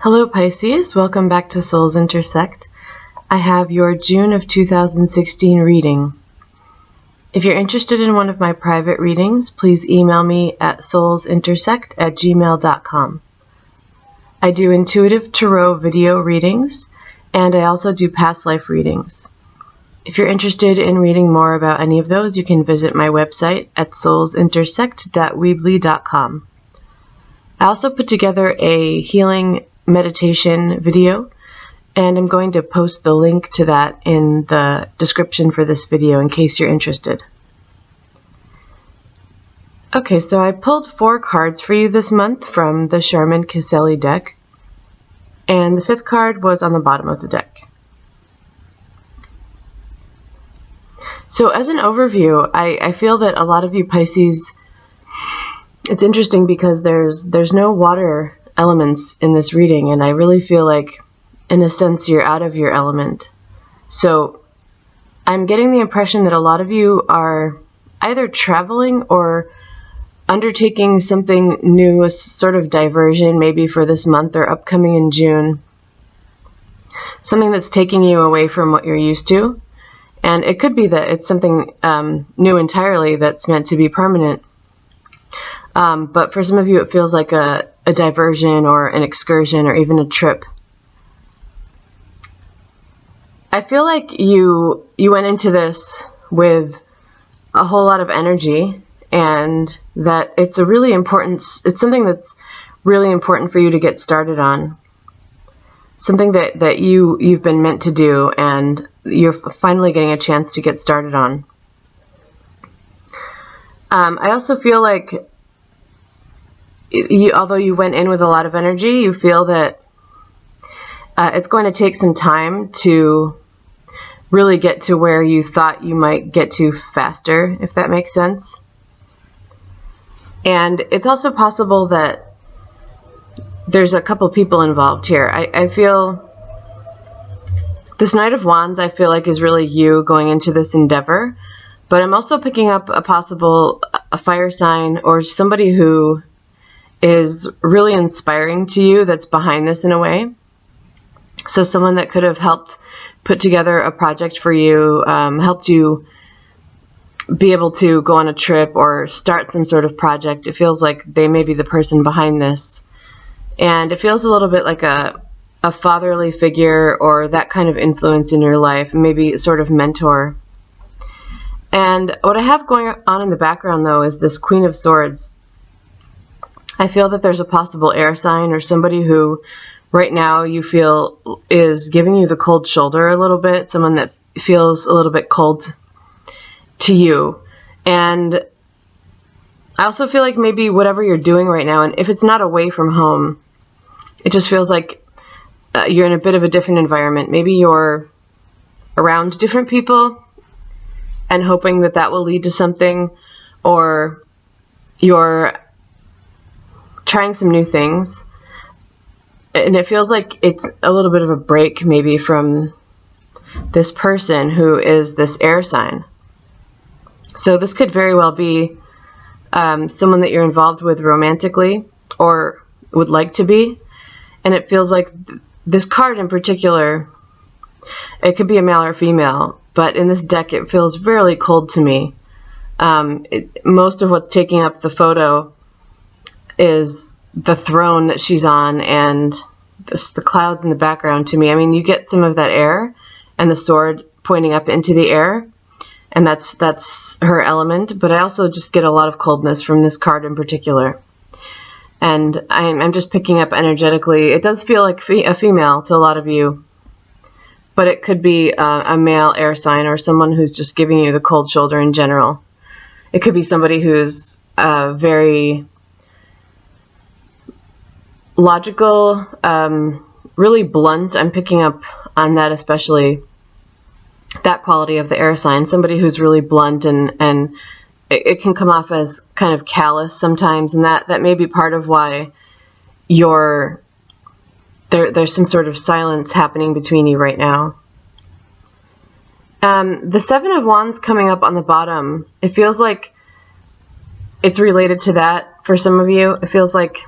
Hello Pisces, welcome back to Souls Intersect. I have your June of 2016 reading. If you're interested in one of my private readings, please email me at soulsintersect@gmail.com. I do intuitive tarot video readings, and I also do past life readings. If you're interested in reading more about any of those, you can visit my website at soulsintersect.weebly.com. I also put together a healing meditation video, and I'm going to post the link to that in the description for this video in case you're interested. Okay, so I pulled 4 cards for you this month from the Charmin Caselli deck, and the 5th card was on the bottom of the deck. So as an overview, I feel that a lot of you Pisces, it's interesting because there's no water elements in this reading, and I really feel like, in a sense, you're out of your element. So I'm getting the impression that a lot of you are either traveling or undertaking something new, a sort of diversion maybe for this month or upcoming in June. Something that's taking you away from what you're used to. And it could be that it's something new entirely that's meant to be permanent. But for some of you, it feels like a diversion or an excursion or even a trip. I feel like you went into this with a whole lot of energy, and that it's something that's really important for you to get started on. Something that you've been meant to do, and you're finally getting a chance to get started on. I also feel like although you went in with a lot of energy, you feel that it's going to take some time to really get to where you thought you might get to faster, if that makes sense. And it's also possible that there's a couple people involved here. I feel this Knight of Wands, I feel like, is really you going into this endeavor, but I'm also picking up a fire sign or somebody who is really inspiring to you that's behind this in a way. So someone that could have helped put together a project for you, helped you be able to go on a trip or start some sort of project. It feels like they may be the person behind this. And it feels a little bit like a fatherly figure or that kind of influence in your life, maybe a sort of mentor. And what I have going on in the background, though, is this Queen of Swords. I feel that there's a possible air sign or somebody who right now you feel is giving you the cold shoulder a little bit, someone that feels a little bit cold to you. And I also feel like maybe whatever you're doing right now, and if it's not away from home, it just feels like you're in a bit of a different environment. Maybe you're around different people and hoping that that will lead to something, or you're trying some new things. And it feels like it's a little bit of a break maybe from this person who is this air sign. So this could very well be someone that you're involved with romantically or would like to be. And it feels like this card in particular, it could be a male or female, but in this deck it feels really cold to me. Most of what's taking up the photo is the throne that she's on and the clouds in the background to me. I mean, you get some of that air and the sword pointing up into the air, and that's her element, but I also just get a lot of coldness from this card in particular. And I'm just picking up energetically. It does feel like a female to a lot of you, but it could be a male air sign or someone who's just giving you the cold shoulder in general. It could be somebody who's very logical, really blunt. I'm picking up on that, especially that quality of the air sign. Somebody who's really blunt, and it can come off as kind of callous sometimes, and that may be part of why there's some sort of silence happening between you right now. The Seven of Wands coming up on the bottom, it feels like it's related to that for some of you. It feels like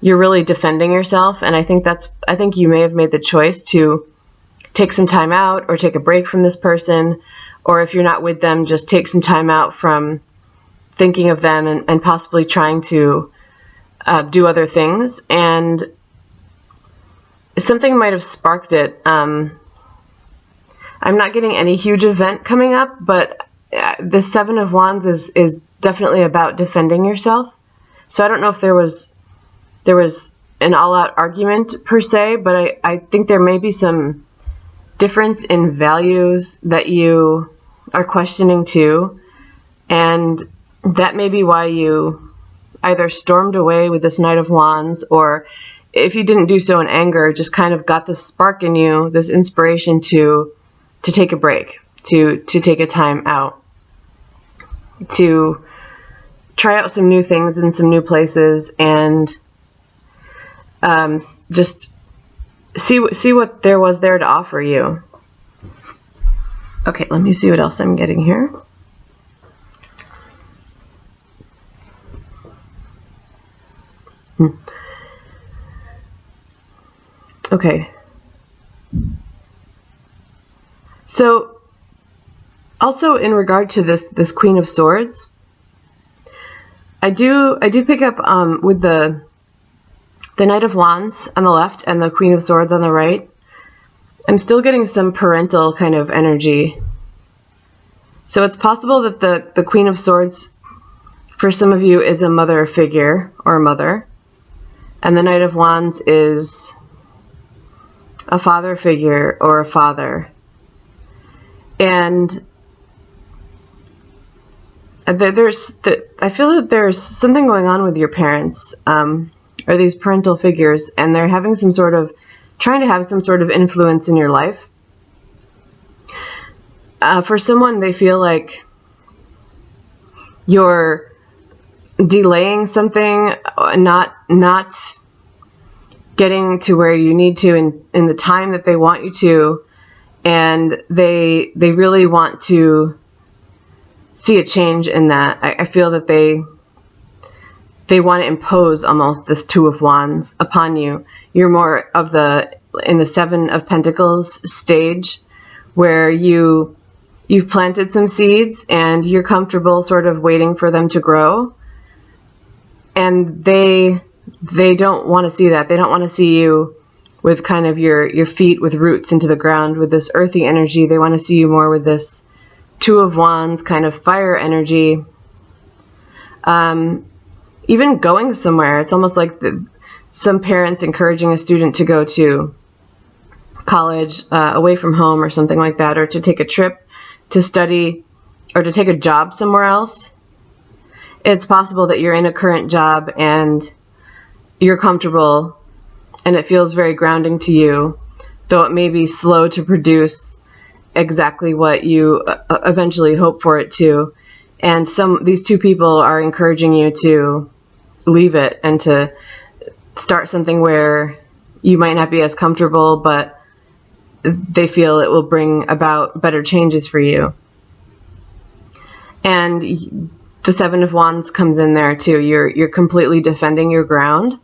you're really defending yourself. And I think you may have made the choice to take some time out or take a break from this person, or if you're not with them, just take some time out from thinking of them and possibly trying to do other things. And something might have sparked it. I'm not getting any huge event coming up, but the Seven of Wands is definitely about defending yourself. So I don't know if there was an all-out argument per se, but I think there may be some difference in values that you are questioning too, and that may be why you either stormed away with this Knight of Wands, or if you didn't do so in anger, just kind of got this spark in you, this inspiration to take a break, to take a time out, to try out some new things in some new places, and just see what there was there to offer you. Okay, let me see what else I'm getting here. Okay. So, also in regard to this Queen of Swords, I do pick up with the Knight of Wands on the left and the Queen of Swords on the right. I'm still getting some parental kind of energy. So it's possible that the Queen of Swords for some of you is a mother figure or a mother, and the Knight of Wands is a father figure or a father. And I feel that there's something going on with your parents, or these parental figures, and they're having trying to have some sort of influence in your life. For someone, they feel like you're delaying something, not getting to where you need to in the time that they want you to, and they really want to see a change in that. I feel that they want to impose almost this Two of Wands upon you. You're more of in the Seven of Pentacles stage, where you've planted some seeds and you're comfortable sort of waiting for them to grow. And they don't want to see that. They don't want to see you with kind of your feet with roots into the ground with this earthy energy. They want to see you more with this Two of Wands kind of fire energy. Even going somewhere, it's almost like some parents encouraging a student to go to college away from home or something like that, or to take a trip to study, or to take a job somewhere else. It's possible that you're in a current job and you're comfortable and it feels very grounding to you, though it may be slow to produce exactly what you eventually hope for it to. And these two people are encouraging you to leave it and to start something where you might not be as comfortable, but they feel it will bring about better changes for you. And the Seven of Wands comes in there too. You're completely defending your ground,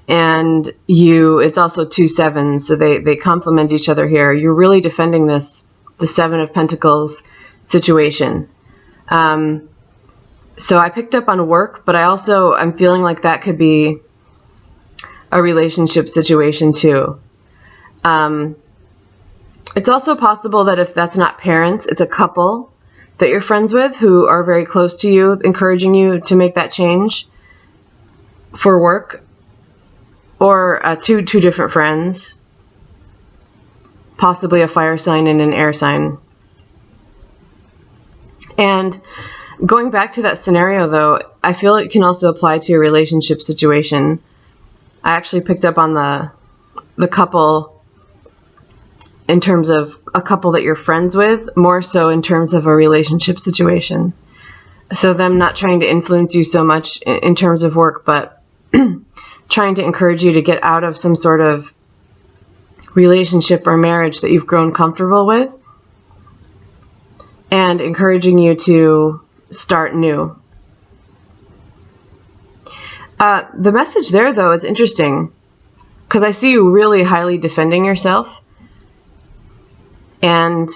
and it's also two sevens, so they complement each other here. You're really defending the Seven of Pentacles situation. So I picked up on work, but I'm feeling like that could be a relationship situation too. It's also possible that if that's not parents, it's a couple that you're friends with who are very close to you, encouraging you to make that change for work, or two different friends, possibly a fire sign and an air sign. And going back to that scenario, though, I feel it can also apply to a relationship situation. I actually picked up on the couple in terms of a couple that you're friends with, more so in terms of a relationship situation. So them not trying to influence you so much in terms of work, but trying to encourage you to get out of some sort of relationship or marriage that you've grown comfortable with, and encouraging you to start new. The message there, though, is interesting because I see you really highly defending yourself. And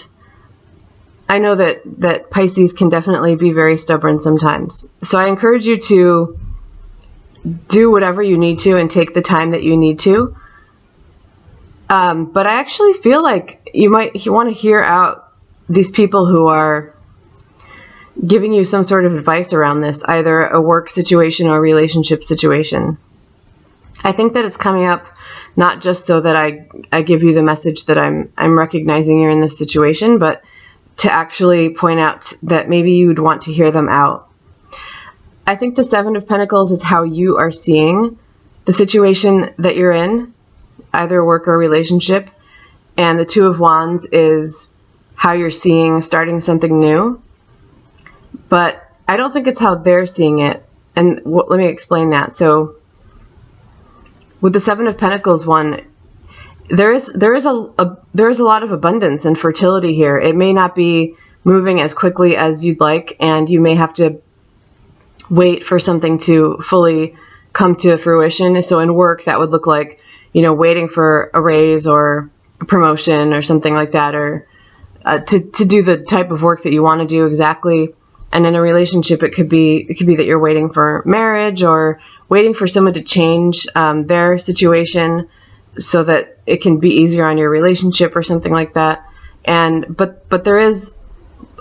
I know that Pisces can definitely be very stubborn sometimes. So I encourage you to do whatever you need to and take the time that you need to. But I actually feel like you want to hear out these people who are giving you some sort of advice around this, either a work situation or a relationship situation. I think that it's coming up not just so that I give you the message that I'm recognizing you're in this situation, but to actually point out that maybe you would want to hear them out. I think the Seven of Pentacles is how you are seeing the situation that you're in, either work or relationship, and the Two of Wands is how you're seeing starting something new. But I don't think it's how they're seeing it, and let me explain that. So with the Seven of Pentacles one, there is a lot of abundance and fertility here. It may not be moving as quickly as you'd like, and you may have to wait for something to fully come to fruition. So in work, that would look like, waiting for a raise or a promotion or something like that, or to do the type of work that you want to do exactly. And in a relationship, it could be that you're waiting for marriage or waiting for someone to change their situation so that it can be easier on your relationship or something like that. But there is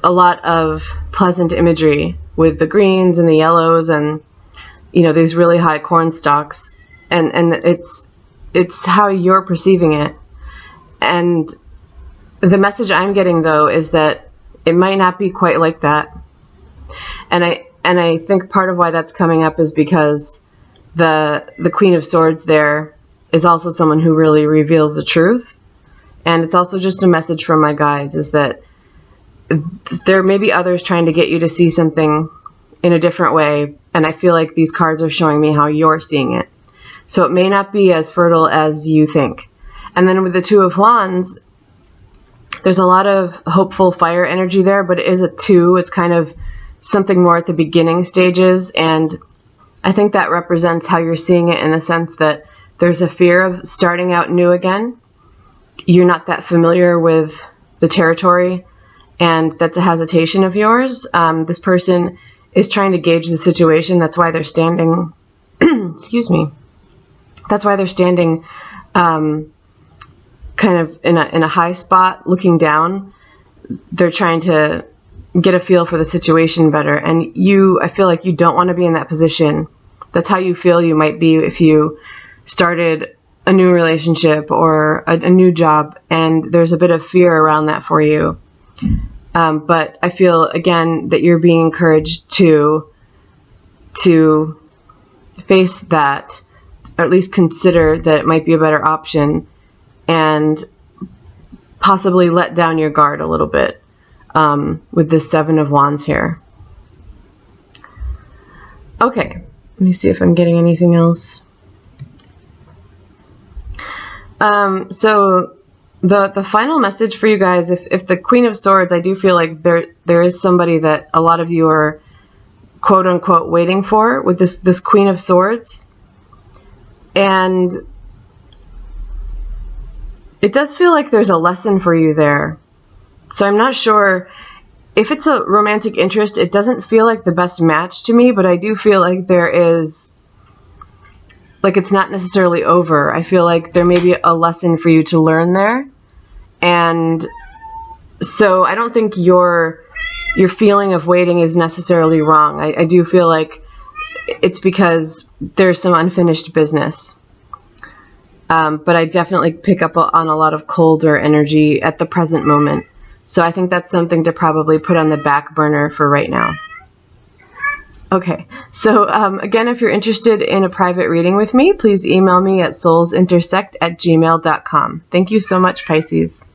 a lot of pleasant imagery with the greens and the yellows and these really high corn stalks, and it's how you're perceiving it. And the message I'm getting, though, is that it might not be quite like that. And I think part of why that's coming up is because the Queen of Swords there is also someone who really reveals the truth. And it's also just a message from my guides, is that there may be others trying to get you to see something in a different way, and I feel like these cards are showing me how you're seeing it. So it may not be as fertile as you think. And then with the Two of Wands, there's a lot of hopeful fire energy there, but it is a 2. It's kind of something more at the beginning stages, and I think that represents how you're seeing it, in the sense that there's a fear of starting out new again. You're not that familiar with the territory, and that's a hesitation of yours. This person is trying to gauge the situation. That's why they're standing, excuse me. That's why they're standing kind of in a high spot looking down. They're trying to get a feel for the situation better. And I feel like you don't want to be in that position. That's how you feel you might be if you started a new relationship or a new job, and there's a bit of fear around that for you. But I feel, again, that you're being encouraged to face that, or at least consider that it might be a better option, and possibly let down your guard a little bit with this Seven of Wands here. Okay, let me see if I'm getting anything else. So the final message for you guys, if the Queen of Swords, I do feel like there is somebody that a lot of you are quote unquote waiting for with this Queen of Swords. And it does feel like there's a lesson for you there. So I'm not sure if it's a romantic interest. It doesn't feel like the best match to me, but I do feel like there is, like, it's not necessarily over. I feel like there may be a lesson for you to learn there. And so I don't think your feeling of waiting is necessarily wrong. I do feel like it's because there's some unfinished business. But I definitely pick up on a lot of colder energy at the present moment. So I think that's something to probably put on the back burner for right now. Okay, so again, if you're interested in a private reading with me, please email me at soulsintersect@gmail.com. Thank you so much, Pisces.